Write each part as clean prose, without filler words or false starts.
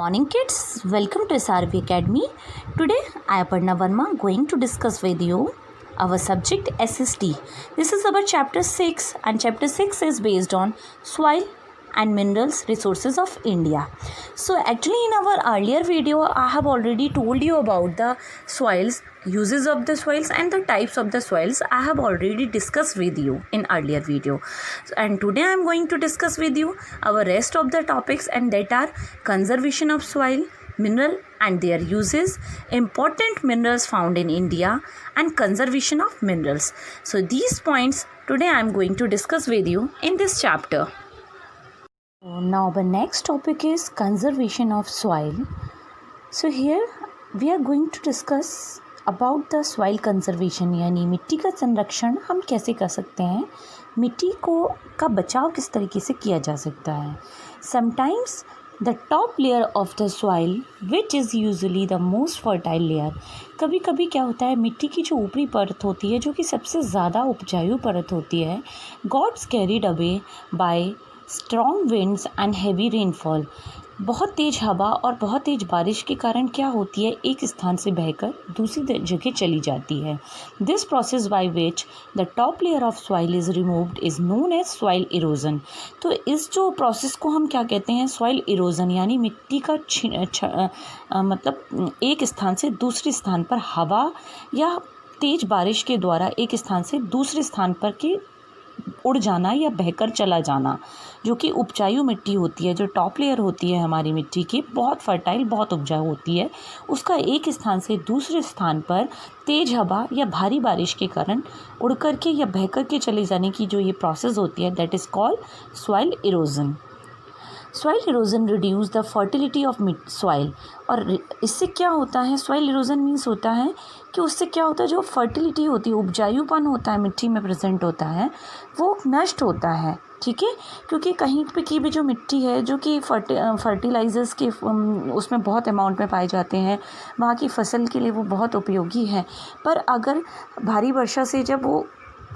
Morning kids, welcome to SRV Academy. Today I Aparna Verma going to discuss with you our subject SST. This is our chapter 6 and chapter 6 is based on soil and minerals resources of India. So actually in our earlier video I have already told you about the soils, uses of the soils and the types of the soils. I have already discussed with you in earlier video, and today I am going to discuss with you our rest of the topics, and that are conservation of soil, mineral and their uses, important minerals found in India and conservation of minerals. So these points today I am going to discuss with you in this chapter. Now the next topic is conservation of soil. So here we are going to discuss about the soil conservation, यानी मिट्टी का संरक्षण हम कैसे कर सकते हैं, मिट्टी को का बचाव किस तरीके से किया जा सकता है. Sometimes the top layer of the soil which is usually the most fertile layer, कभी कभी क्या होता है मिट्टी की जो ऊपरी परत होती है जो कि सबसे ज़्यादा उपजाऊ परत होती है, gots carried away by strong winds and heavy rainfall. बहुत तेज़ हवा और बहुत तेज़ बारिश के कारण क्या होती है, एक स्थान से बहकर दूसरी जगह चली जाती है. This process by which the top layer of soil is removed is known as soil erosion. तो इस जो प्रोसेस को हम क्या कहते हैं, सॉइल इरोजन, यानी मिट्टी का मतलब एक स्थान से दूसरे स्थान पर हवा या तेज़ बारिश के द्वारा एक स्थान से दूसरे स्थान पर के उड़ जाना या बहकर चला जाना, जो कि उपजाऊ मिट्टी होती है, जो टॉप लेयर होती है हमारी मिट्टी की, बहुत फर्टाइल, बहुत उपजाऊ होती है, उसका एक स्थान से दूसरे स्थान पर तेज़ हवा या भारी बारिश के कारण उड़ कर के या बह कर के चले जाने की जो ये प्रोसेस होती है, that is called soil erosion. Soil erosion reduce the fertility of soil. और इससे क्या होता है, सॉइल इरोजन मीन्स होता है कि उससे क्या होता है, जो फर्टिलिटी होती है, उपजाऊपन होता है मिट्टी में प्रेजेंट होता है, वो नष्ट होता है. ठीक है, क्योंकि कहीं पे की भी जो मिट्टी है जो कि फर्टिलाइजर्स के उसमें बहुत अमाउंट में पाए जाते हैं, वहाँ की फसल के लिए वो बहुत उपयोगी है. पर अगर भारी वर्षा से जब वो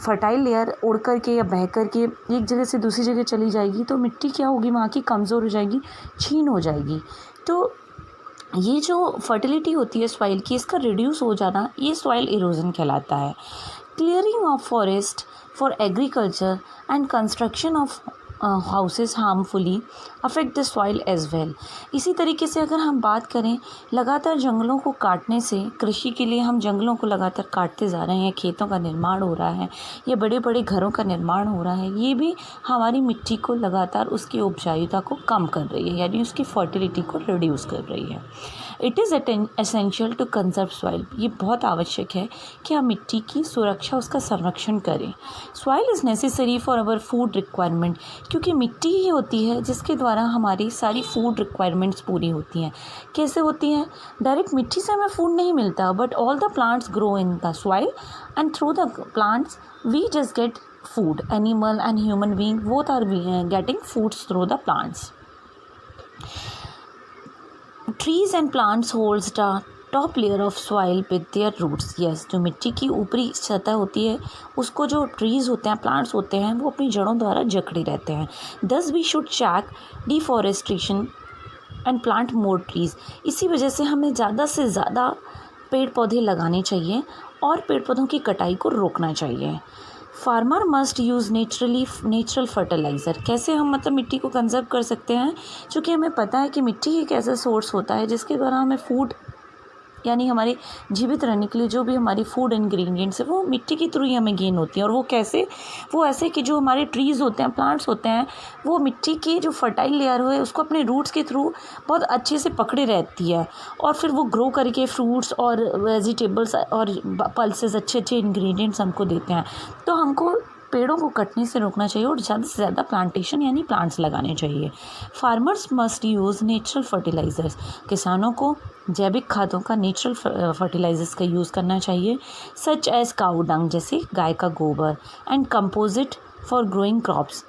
फर्टाइल लेयर उड़ कर के या बह कर के एक जगह से दूसरी जगह चली जाएगी तो मिट्टी क्या होगी, वहाँ की कमज़ोर हो जाएगी, छीन हो जाएगी. तो ये जो फर्टिलिटी होती है सॉइल की, इसका रिड्यूस हो जाना, ये सॉइल इरोजन कहलाता है. Clearing of forest for agriculture and construction of houses harmfully affect the soil as well. इसी तरीके से अगर हम बात करें, लगातार जंगलों को काटने से, कृषि के लिए हम जंगलों को लगातार काटते जा रहे हैं, खेतों का निर्माण हो रहा है या बड़े बड़े घरों का निर्माण हो रहा है, ये भी हमारी मिट्टी को लगातार उसकी उपजाऊता को कम कर रही है, यानी उसकी फर्टिलिटी को रिड्यूस कर रही है. It is essential to conserve soil. ये बहुत आवश्यक है कि हम मिट्टी की सुरक्षा, उसका संरक्षण करें. Soil is necessary for our food requirement, क्योंकि मिट्टी ही होती है जिसके द्वारा हमारी सारी फूड रिक्वायरमेंट्स पूरी होती हैं. कैसे होती हैं, डायरेक्ट मिट्टी से हमें फूड नहीं मिलता, but all the plants grow in the soil and through the plants we just get food. Animal and human being both are getting foods through the plants. Trees and plants holds the top layer of soil with their roots. Yes, जो मिट्टी की ऊपरी सतह होती है उसको जो trees होते हैं, प्लांट्स होते हैं, वो अपनी जड़ों द्वारा जकड़े रहते हैं. Thus we should check deforestation and plant more trees. इसी वजह से हमें ज़्यादा से ज़्यादा पेड़ पौधे लगाने चाहिए और पेड़ पौधों की कटाई को रोकना चाहिए. Farmer must use natural fertiliser. कैसे हम मतलब मिट्टी को कंजर्व कर सकते हैं, क्योंकि हमें पता है कि मिट्टी एक ऐसा सोर्स होता है जिसके द्वारा हमें फूड, यानी हमारे जीवित रहने के लिए जो भी हमारी फूड इंग्रेडिएंट्स है वो मिट्टी के थ्रू ही हमें गेन होती है. और वो कैसे, वो ऐसे कि जो हमारे ट्रीज़ होते हैं, प्लांट्स होते हैं, वो मिट्टी की जो फर्टाइल लेयर है उसको अपने रूट्स के थ्रू बहुत अच्छे से पकड़े रहती है और फिर वो ग्रो करके फ्रूट्स और वेजिटेबल्स और पल्सेस, अच्छे अच्छे इंग्रेडिएंट्स हमको देते हैं. तो हमको पेड़ों को कटने से रोकना चाहिए और ज़्यादा से ज़्यादा प्लांटेशन यानी प्लांट्स लगाने चाहिए. Farmers must use natural fertilisers. किसानों को जैविक खादों का, नेचुरल फर्टिलाइजर्स का यूज़ करना चाहिए, सच एज काऊ डंग, जैसे गाय का गोबर, and composite for growing crops.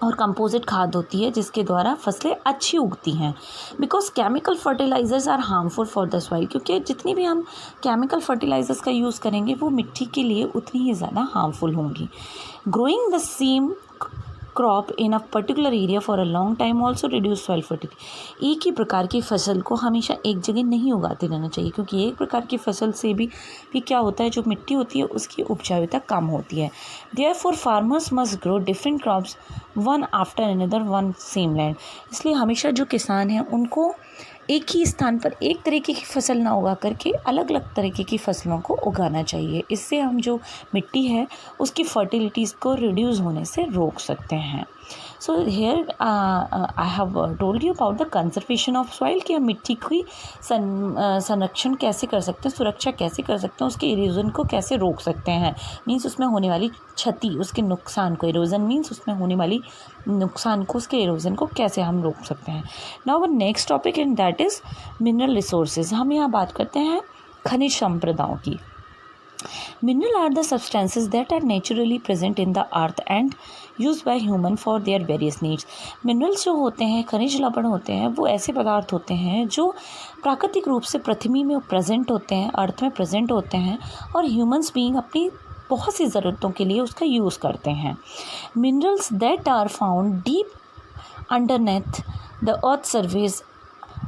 और कंपोजिट खाद होती है जिसके द्वारा फसलें अच्छी उगती हैं. Because chemical fertilisers are harmful for the soil, क्योंकि जितनी भी हम केमिकल फर्टिलाइजर्स का यूज़ करेंगे वो मिट्टी के लिए उतनी ही ज़्यादा हार्मफुल होंगी. Growing the same crop in a particular area for a long time also reduce soil fertility. एक ही प्रकार की फसल को हमेशा एक जगह नहीं उगाते रहना चाहिए, क्योंकि एक प्रकार की फसल से भी क्या होता है, जो मिट्टी होती है उसकी उपजाऊता कम होती है। Therefore farmers must grow different crops one after another one same land. इसलिए हमेशा जो किसान हैं उनको एक ही स्थान पर एक तरीके की फसल ना उगा करके अलग अलग तरीके की फसलों को उगाना चाहिए। इससे हम जो मिट्टी है उसकी फर्टिलिटीज़ को रिड्यूस होने से रोक सकते हैं। So here I have told you about the conservation of soil, कि हम मिट्टी की संरक्षण कैसे कर सकते हैं, सुरक्षा कैसे कर सकते हैं, उसके इरोजन को कैसे रोक सकते हैं, मीन्स उसमें होने वाली क्षति, उसके नुकसान को, इरोजन मीन्स उसमें होने वाली नुकसान को, उसके इरोजन को कैसे हम रोक सकते हैं। Now were next topic and that is mineral resources. हम यहाँ बात करते हैं खनिज संपदाओं की। Mineral are the substances that are naturally present in the earth and used by human for their various needs. Minerals जो होते हैं, खनिज लवण होते हैं, वो ऐसे पदार्थ होते हैं जो प्राकृतिक रूप से पृथ्वी में प्रेजेंट होते हैं, अर्थ में प्रेजेंट होते हैं, और ह्यूमंस बीइंग अपनी बहुत सी ज़रूरतों के लिए उसका यूज़ करते हैं। Minerals that are found deep underneath the earth surface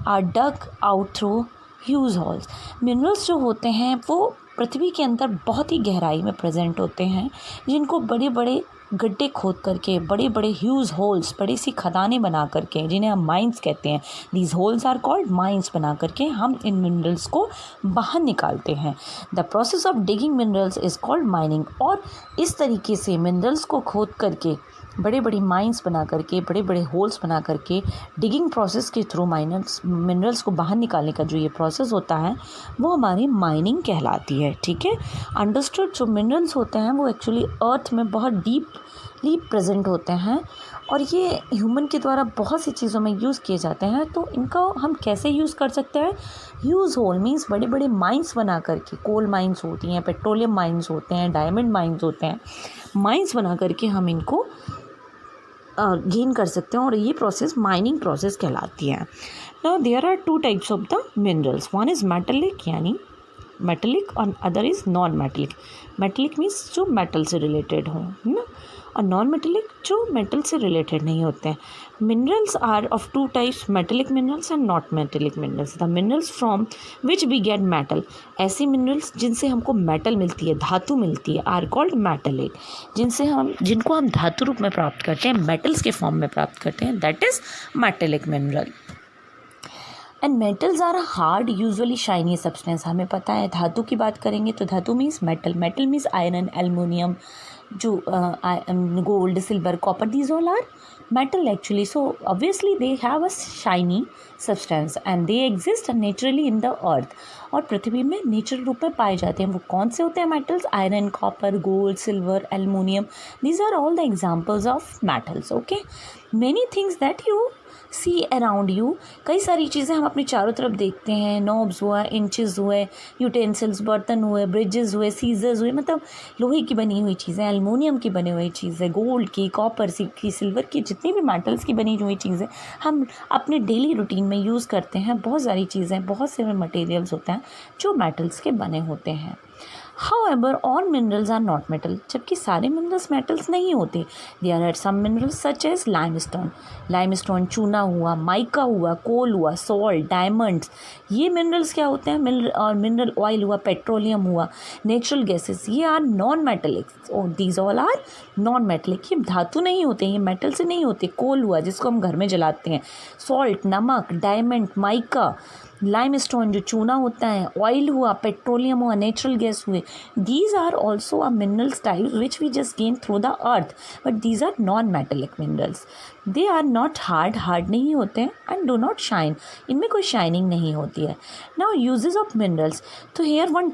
are dug out through huge holes. Minerals जो होते हैं वो पृथ्वी के अंदर बहुत ही गहराई में प्रेजेंट होते हैं, जिनको बड़े बड़े गड्ढे खोद करके, बड़े बड़े ह्यूज होल्स, बड़ी सी खदानें बना करके, जिन्हें हम माइंस कहते हैं, these holes are called mines, बना करके हम इन मिनरल्स को बाहर निकालते हैं। The process of digging minerals is called mining. और इस तरीके से मिनरल्स को खोद करके, बड़े बड़ी माइंस बना करके, बड़े बड़े होल्स बना करके, डिगिंग प्रोसेस के थ्रू मिनरल्स को बाहर निकालने का जो ये प्रोसेस होता है वो हमारी माइनिंग कहलाती है। ठीक है, अंडरस्टूड। जो मिनरल्स होते हैं वो एक्चुअली अर्थ में बहुत डीपली प्रेजेंट होते हैं, और ये ह्यूमन के द्वारा बहुत सी चीज़ों में यूज़ किए जाते हैं। तो इनका हम कैसे यूज़ कर सकते हैं? यूज़ होल मीन्स बड़े बड़े माइंस बना करके, कोल माइंस होती हैं, पेट्रोलियम माइंस होते हैं, डायमंड माइंस होते हैं, माइंस बना करके हम इनको गेन कर सकते हैं, और ये प्रोसेस माइनिंग प्रोसेस कहलाती है। Now there are two types of the minerals. One is metallic, यानी मेटलिक, और other is non metallic. Metallic means जो मेटल से रिलेटेड हो, है ना, और नॉन मेटलिक जो मेटल से रिलेटेड नहीं होते हैं। Minerals are of two types, metallic minerals and not metallic minerals. The minerals from which we get metal, ऐसी मिनरल्स जिनसे हमको मेटल मिलती है, धातु मिलती है, आर कॉल्ड मेटलिक। जिनको हम धातु रूप में प्राप्त करते हैं, मेटल्स के फॉर्म में प्राप्त करते हैं, that is metallic mineral. And metals are hard usually shiny substance. हमें पता है, धातु की बात करेंगे तो धातु means metal, metal means iron, aluminium, जो gold, silver, copper, these all are metal actually. So obviously they have a shiny substance and they exist naturally in the earth. और पृथ्वी में नेचुरल रूप में पाए जाते हैं। वो कौन से होते हैं metals? Iron, copper, gold, silver, aluminium, these are all the examples of metals. Okay, many things that you see around you, कई सारी चीज़ें हम अपने चारों तरफ देखते हैं। नॉब्स हुआ, इंचेस हुए, यूटेंसिल्स, बर्तन हुए, ब्रिजेस हुए, सीजर्स हुए, मतलब लोहे की बनी हुई चीज़ें, एल्युमिनियम की बनी हुई चीज़ें, गोल्ड की, कॉपर की, सिल्वर की, जितनी भी मेटल्स की बनी हुई चीज़ें हम अपने डेली रूटीन में यूज़ करते हैं। बहुत सारी चीज़ें, बहुत से मटेरियल्स होते हैं जो मेटल्स के बने होते हैं। However, all minerals are not metal. जबकि सारे मिनरल्स मेटल्स नहीं होते। There are some minerals such as limestone. Limestone चूना हुआ, माइका हुआ, कोल हुआ, सॉल्ट, डायमंड्स, ये मिनरल्स क्या होते हैं? मिनरल ऑयल हुआ, पेट्रोलियम हुआ, नेचुरल गैसेस, ये आर नॉन मेटलिक। और these all are non metallic. ये धातु नहीं होते, ये मेटल से नहीं होते। कोल हुआ जिसको हम घर में जलाते हैं, सॉल्ट, नमक, डायमंड, माइका, लाइमस्टोन जो चूना होता है, ऑयल हुआ, पेट्रोलियम हुआ, नेचुरल गैस हुए, these are also a minerals type which we just gain through the earth, but these are non metallic minerals. They are not hard नहीं होते हैं, एंड डो नॉट शाइन, इनमें कोई shining नहीं होती है। नाउ यूजेस ऑफ मिनरल्स, तो here one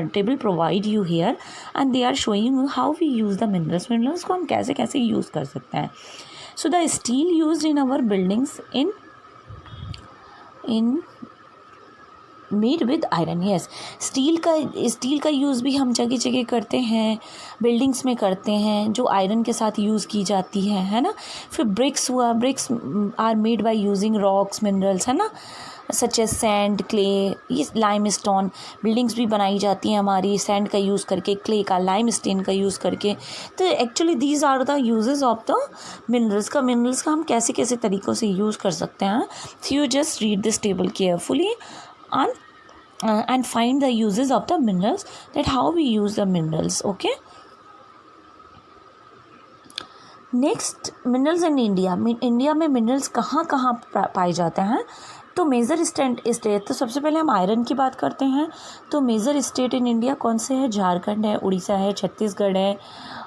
table provide you here and they are showing you how we use the minerals. Minerals को हम कैसे कैसे यूज़ कर सकते हैं। So the steel use in our buildings in made with iron, yes, steel का use भी हम जगह जगह करते हैं, बिल्डिंग्स में करते हैं, जो आयरन के साथ यूज़ की जाती है ना। फिर ब्रिक्स हुआ, bricks are made by using rocks, minerals, है ना। सच एज सैंड, क्ले, ये लाइम स्टोन, बिल्डिंग्स भी बनाई जाती हैं हमारी सैंड का यूज़ करके, क्ले का, लाइम स्टेन का यूज़ करके। तो actually these are the uses of the minerals का हम कैसे कैसे तरीक़ों से यूज़ कर सकते हैं। So you just read this table carefully and find the uses of the minerals, that how we use the minerals. Okay, next minerals in India. India में मिनरल्स कहाँ कहाँ पाए जाते हैं। तो मेजर स्टेट, तो सबसे पहले हम आयरन की बात करते हैं। तो मेजर स्टेट इन इंडिया कौन से है? झारखंड है, उड़ीसा है, छत्तीसगढ़ है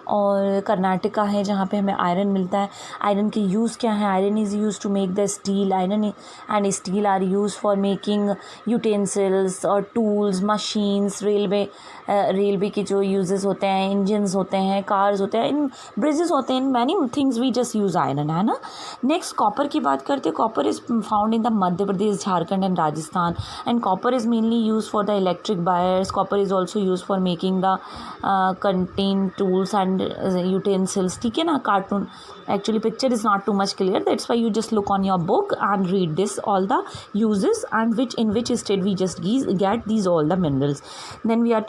और कर्नाटका है, जहाँ पे हमें आयरन मिलता है। आयरन की यूज़ क्या है? Iron is use to make the steel. Iron and steel are use for making utensils और टूल्स, मशीन्स, रेलवे की जो यूजेस होते हैं, इंजन्स होते हैं, कार्स होते हैं, इन ब्रिजेस होते हैं, in many things we just use iron, है ना। नेक्स्ट कॉपर की बात करते हैं। Copper is found in the Madhya Pradesh, Jharkhand and Rajasthan, and copper is mainly use for the electric wires. Copper is also use for making the content tools and utensils, ठीक है ना। Cartoon, actually picture is not too much clear, that's why you just look on your book and read this all the uses and in which state we just get these all the minerals. Then we are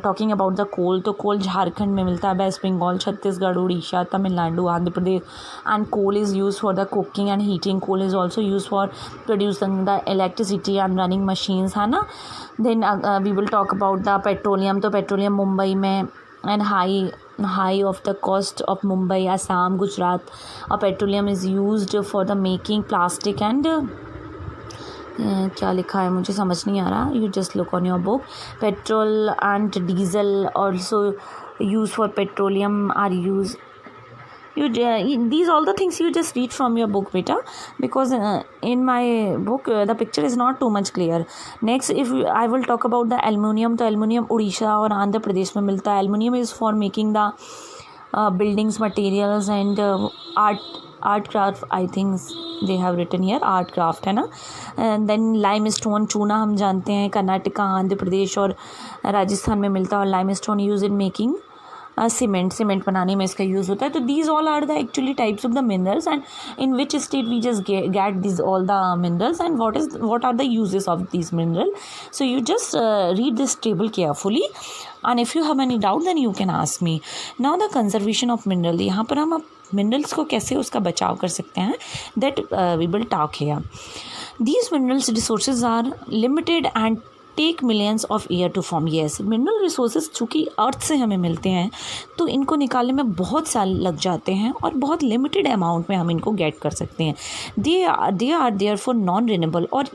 talking about the coal. तो coal Jharkhand में मिलता है, West Bengal, Chhattisgarh, Orissa, Tamil Nadu, Andhra Pradesh, and coal is used for the cooking and heating. Coal is also used for producing the electricity and running machines, है ना। Then we will talk about the petroleum. तो petroleum Mumbai में and high of the coast of Mumbai, Assam, Gujarat. Petroleum is used for the making plastic and क्या लिखा है मुझे समझ नहीं आ रहा, you just look on your book. Petrol and diesel also used for petroleum are used. These all the things you just read from your book, beta, because in my book the picture is not too much clear. Next, if I will talk about the aluminium, तो aluminium Orissa और आंध्र प्रदेश में मिलता है. Aluminium is for making the buildings materials and art craft. I think they have written here art craft, है ना. And then limestone, चूना हम जानते हैं कर्नाटका, आंध्र प्रदेश और राजस्थान में मिलता है, और limestone use in making cement बनाने में इसका यूज़ होता है. तो these all are the actually types of the minerals and in which state we just get this all the minerals and what are the uses of these mineral. So you just read this table carefully and if you have any doubt then you can ask me. Now the conservation of mineral, यहाँ पर हम minerals को कैसे उसका बचाव कर सकते हैं, that we will talk here. These minerals resources are limited and take millions of year to form. Yes, mineral resources चूँकि अर्थ से हमें मिलते हैं तो इनको निकालने में बहुत साल लग जाते हैं और बहुत लिमिटेड अमाउंट में हम इनको गेट कर सकते हैं. They are therefore non renewable. और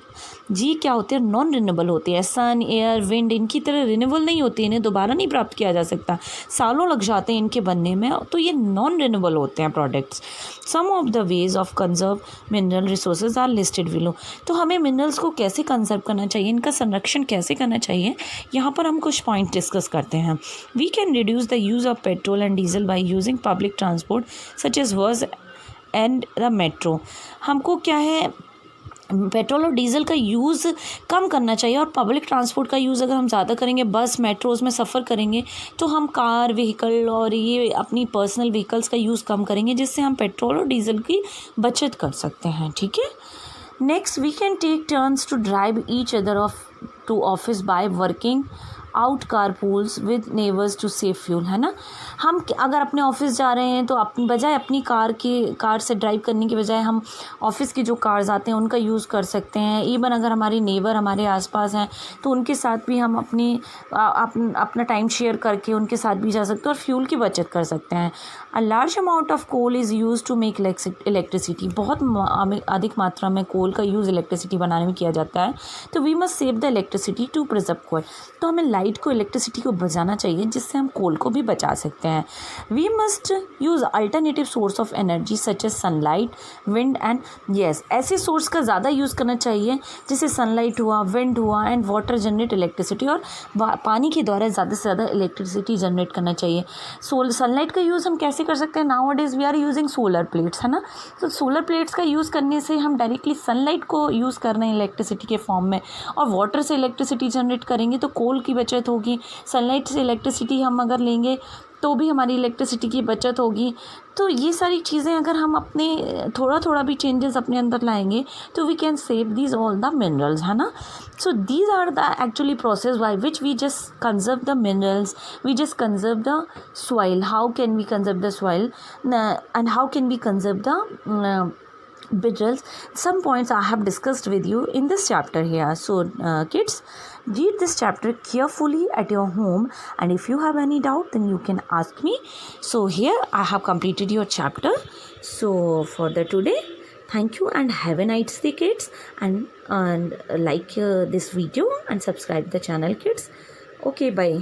जी क्या होते हैं? नॉन रिन्यूएबल होते हैं. सन, एयर, विंड इनकी तरह रिन्यूएबल नहीं होती, इन्हें दोबारा नहीं प्राप्त किया जा सकता, सालों लग जाते हैं इनके बनने में, तो ये नॉन रिन्यूएबल होते हैं products. Some of the ways of conserve mineral resources are listed below. तो हमें मिनरल्स को कैसे कंजर्व करना चाहिए, इनका संरक्षण कैसे करना चाहिए, यहाँ पर हम कुछ पॉइंट डिस्कस करते हैं. We can reduce the use of petrol and diesel by using public transport such as bus and the metro. हमको क्या है, पेट्रोल और डीजल का यूज़ कम करना चाहिए और पब्लिक ट्रांसपोर्ट का यूज़ अगर हम ज़्यादा करेंगे, बस मेट्रोज़ में सफ़र करेंगे, तो हम कार व्हीकल और ये अपनी पर्सनल व्हीकल्स का यूज़ कम करेंगे, जिससे हम पेट्रोल और डीजल की बचत कर सकते हैं. ठीक है. Next, we can take turns to drive each other to office by working out car pools with neighbours to save fuel, है ना. हम अगर अपने ऑफिस जा रहे हैं तो बजाय अपनी कार से ड्राइव करने के बजाय हम ऑफिस की जो कार्स आते हैं उनका यूज़ कर सकते हैं. इवन अगर हमारी नेबर हमारे आसपास हैं तो उनके साथ भी हम अपना टाइम शेयर करके उनके साथ भी जा सकते हैं और फ्यूल की बचत कर सकते हैं. A large amount of coal is use to make electricity. बहुत अधिक मात्रा में कोल का यूज़ इलेक्ट्रिसिटी बनाने में किया जाता है. तो we must save the electricity to preserve coal. तो हमें लाइट को, इलेक्ट्रिसिटी को बचाना चाहिए, जिससे हम कोल को भी बचा सकते हैं. We must use alternative source of energy such as sunlight, wind and yes. ऐसे सोर्स का ज़्यादा यूज़ करना चाहिए जैसे सनलाइट हुआ, विंड हुआ एंड वाटर जनरेट इलेक्ट्रिसिटी. और पानी के द्वारा ज़्यादा से ज़्यादा इलेक्ट्रिसिटी जनरेट करना चाहिए. सनलाइट का यूज़ हम कैसे कर सकते हैं? Now days we are using solar plates, है ना. तो सोलर प्लेट्स का यूज़ करने से हम डायरेक्टली सनलाइट को यूज़ कर रहे हैं इलेक्ट्रिसिटी के फॉर्म में, और वाटर से इलेक्ट्रिसिटी जनरेट करेंगे तो कोल की बचत होगी. सनलाइट से इलेक्ट्रिसिटी हम अगर लेंगे तो भी हमारी इलेक्ट्रिसिटी की बचत होगी। तो ये सारी चीज़ें अगर हम अपने थोड़ा थोड़ा भी चेंजेस अपने अंदर लाएंगे तो we can save these all the minerals, है ना। So these are the actually process by which we just conserve the minerals, we just conserve the soil. How can we conserve the soil, and how can we conserve the minerals? Some points I have discussed with you in this chapter here. So kids, read this chapter carefully at your home, and if you have any doubt then you can ask me. So here I have completed your chapter. So for the today, thank you and have a nice day, kids, and like this video and subscribe the channel, kids. Okay, bye.